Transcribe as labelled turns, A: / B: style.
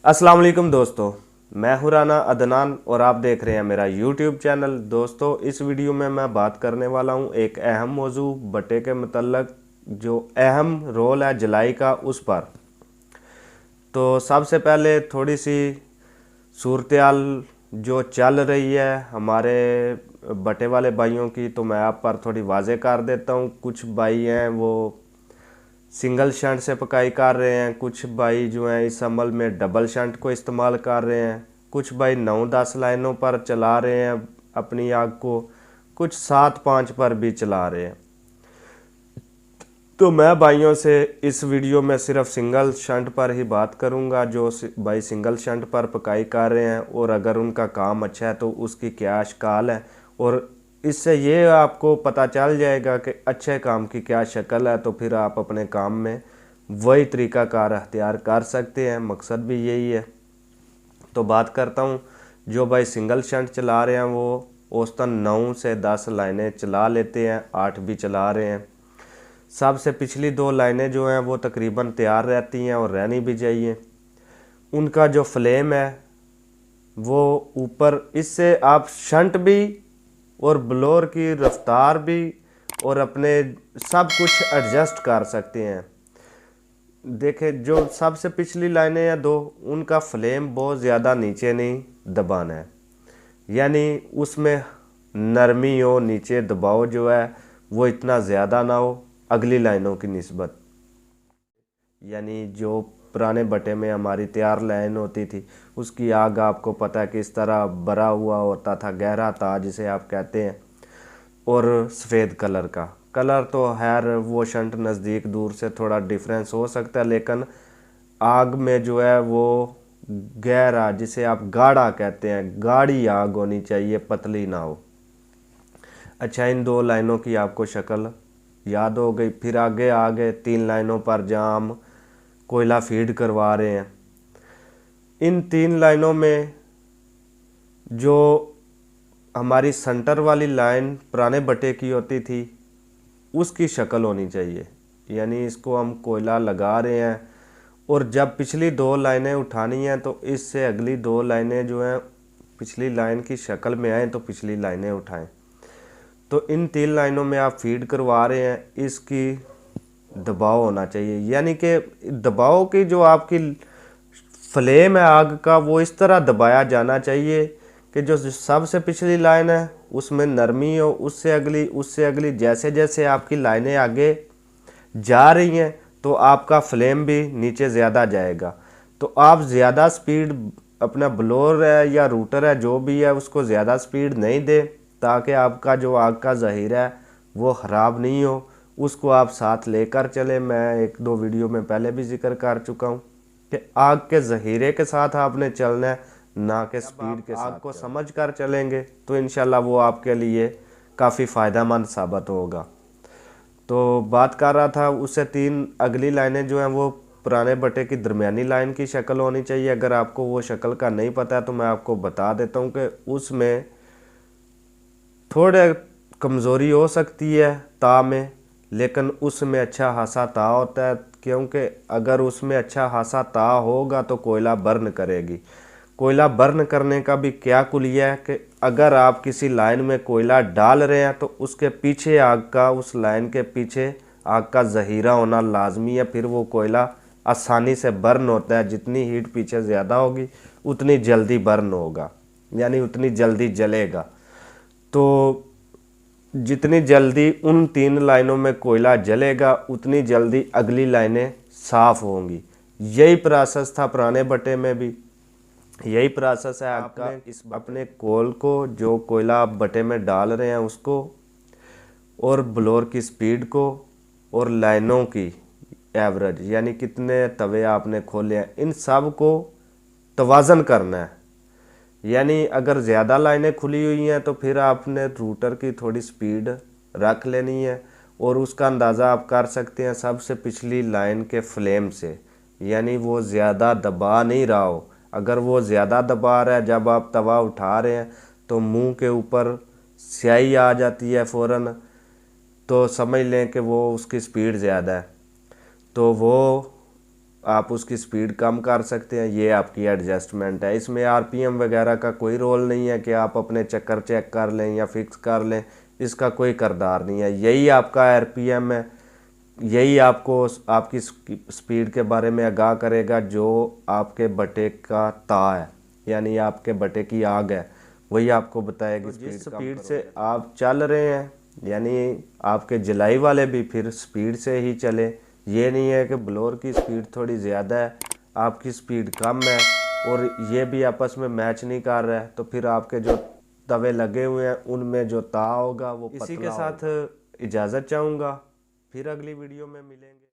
A: अस्सलाम वालेकुम दोस्तों, मैं हूं राना अदनान और आप देख रहे हैं मेरा यूट्यूब चैनल। दोस्तों, इस वीडियो में मैं बात करने वाला हूं एक अहम मौजू बटे के मतलब जो अहम रोल है जलाई का उस पर। तो सबसे पहले थोड़ी सी सूरत-ए-हाल जो चल रही है हमारे बटे वाले भाइयों की, तो मैं आप पर थोड़ी वाज़ेह कर देता हूं। कुछ भाई हैं वो सिंगल शंट से पकाई कर रहे हैं, कुछ भाई जो हैं इस अमल में डबल शंट को इस्तेमाल कर रहे हैं, कुछ भाई 9-10 लाइनों पर चला रहे हैं अपनी आग को, कुछ 7-5 पर भी चला रहे हैं। तो मैं भाइयों से इस वीडियो में सिर्फ सिंगल शंट पर ही बात करूंगा। जो भाई सिंगल शंट पर पकाई कर रहे हैं और अगर उनका काम अच्छा है तो उसकी क्या अशकाल है, और इससे ये आपको पता चल जाएगा कि अच्छे काम की क्या शक्ल है। तो फिर आप अपने काम में वही तरीक़ाकार अख्तियार कर सकते हैं, मकसद भी यही है। तो बात करता हूँ, जो भाई सिंगल शंट चला रहे हैं वो औसतन 9 से 10 लाइनें चला लेते हैं, 8 भी चला रहे हैं। सबसे पिछली 2 लाइनें जो हैं वो तकरीबन तैयार रहती हैं और रहनी भी चाहिए। उनका जो फ्लेम है वो ऊपर, इससे आप शंट भी और ब्लोअर की रफ्तार भी और अपने सब कुछ एडजस्ट कर सकते हैं। देखें, जो सबसे पिछली लाइनें हैं 2, उनका फ्लेम बहुत ज़्यादा नीचे नहीं दबाना है, यानी उसमें नरमी हो, नीचे दबाव जो है वो इतना ज़्यादा ना हो अगली लाइनों की निस्बत। यानी जो पुराने बटे में हमारी तैयार लाइन होती थी उसकी आग आपको पता है किस तरह भरा हुआ होता था, गहरा था जिसे आप कहते हैं, और सफ़ेद कलर का। कलर तो खैर वो शंट नज़दीक दूर से थोड़ा डिफरेंस हो सकता है, लेकिन आग में जो है वो गहरा, जिसे आप गाढ़ा कहते हैं, गाढ़ी आग होनी चाहिए, पतली ना हो। अच्छा, इन 2 लाइनों की आपको शक्ल याद हो गई। फिर आगे आ गए 3 लाइनों पर जहाँ हम कोयला फीड करवा रहे हैं। इन 3 लाइनों में जो हमारी सेंटर वाली लाइन पुराने बटे की होती थी उसकी शक्ल होनी चाहिए, यानी इसको हम कोयला लगा रहे हैं और जब पिछली 2 लाइनें उठानी हैं तो इससे अगली 2 लाइनें जो हैं पिछली लाइन की शक्ल में आए तो पिछली लाइनें उठाएं। तो इन 3 लाइनों में आप फीड करवा रहे हैं, इसकी दबाव होना चाहिए, यानी कि दबाव की जो आपकी फ्लेम है आग का वो इस तरह दबाया जाना चाहिए कि जो सबसे पिछली लाइन है उसमें नरमी हो, उससे अगली जैसे जैसे आपकी लाइनें आगे जा रही हैं तो आपका फ्लेम भी नीचे ज़्यादा जाएगा। तो आप ज़्यादा स्पीड, अपना ब्लोअर है या रूटर है जो भी है उसको ज़्यादा स्पीड नहीं दें, ताकि आपका जो आग का ज़हीरा है वो ख़राब नहीं हो। उसको आप साथ लेकर चले। मैं 1-2 वीडियो में पहले भी जिक्र कर चुका हूँ कि आग के ज़हीरे के साथ आपने चलना है, ना कि स्पीड के साथ। आग को समझ कर चलेंगे तो इंशाल्लाह वो आपके लिए काफ़ी फ़ायदेमंद साबित होगा। तो बात कर रहा था, उससे 3 अगली लाइनें जो हैं वो पुराने बटे की दरमियानी लाइन की शक्ल होनी चाहिए। अगर आपको वो शक्ल का नहीं पता है तो मैं आपको बता देता हूँ कि उसमें थोड़े कमज़ोरी हो सकती है ता में, लेकिन उसमें अच्छा खासा ता होता है, क्योंकि अगर उसमें अच्छा खासा ता होगा तो कोयला बर्न करेगी। कोयला बर्न करने का भी क्या कुलिया है कि अगर आप किसी लाइन में कोयला डाल रहे हैं तो उसके पीछे आग का, उस लाइन के पीछे आग का ज़हीरा होना लाजमी है, फिर वो कोयला आसानी से बर्न होता है। जितनी हीट पीछे ज़्यादा होगी उतनी जल्दी बर्न होगा, यानी उतनी जल्दी जलेगा। तो जितनी जल्दी उन 3 लाइनों में कोयला जलेगा उतनी जल्दी अगली लाइनें साफ़ होंगी। यही प्रोसेस था पुराने बटे में भी, यही प्रोसेस है आपका। इस अपने कोल को, जो कोयला आप बटे में डाल रहे हैं उसको, और ब्लोअर की स्पीड को, और लाइनों की एवरेज, यानी कितने तवे आपने खोले हैं, इन सब को तवाज़न करना है। यानी अगर ज़्यादा लाइनें खुली हुई हैं तो फिर आपने रूटर की थोड़ी स्पीड रख लेनी है, और उसका अंदाज़ा आप कर सकते हैं सबसे पिछली लाइन के फ्लेम से, यानी वो ज़्यादा दबा नहीं रहा हो। अगर वो ज़्यादा दबा रहा है, जब आप तवा उठा रहे हैं तो मुंह के ऊपर स्याही आ जाती है फ़ौरन, तो समझ लें कि वो उसकी स्पीड ज़्यादा है। तो वो आप उसकी स्पीड कम कर सकते हैं। ये आपकी एडजस्टमेंट है। इसमें आरपीएम वगैरह का कोई रोल नहीं है कि आप अपने चक्कर चेक कर लें या फिक्स कर लें, इसका कोई किरदार नहीं है। यही आपका आरपीएम है, यही आपको आपकी स्पीड के बारे में आगाह करेगा। जो आपके बटे का ता है, यानी आपके बटे की आग है, वही आपको बताएगी जिस स्पीड से आप चल रहे हैं। यानी आपके जलाई वाले भी फिर स्पीड से ही चले। ये नहीं है कि ब्लोअर की स्पीड थोड़ी ज़्यादा है, आपकी स्पीड कम है और ये भी आपस में मैच नहीं कर रहा है, तो फिर आपके जो तवे लगे हुए हैं उनमें जो ता होगा वो इसी के साथ इजाज़त चाहूँगा। फिर अगली वीडियो में मिलेंगे।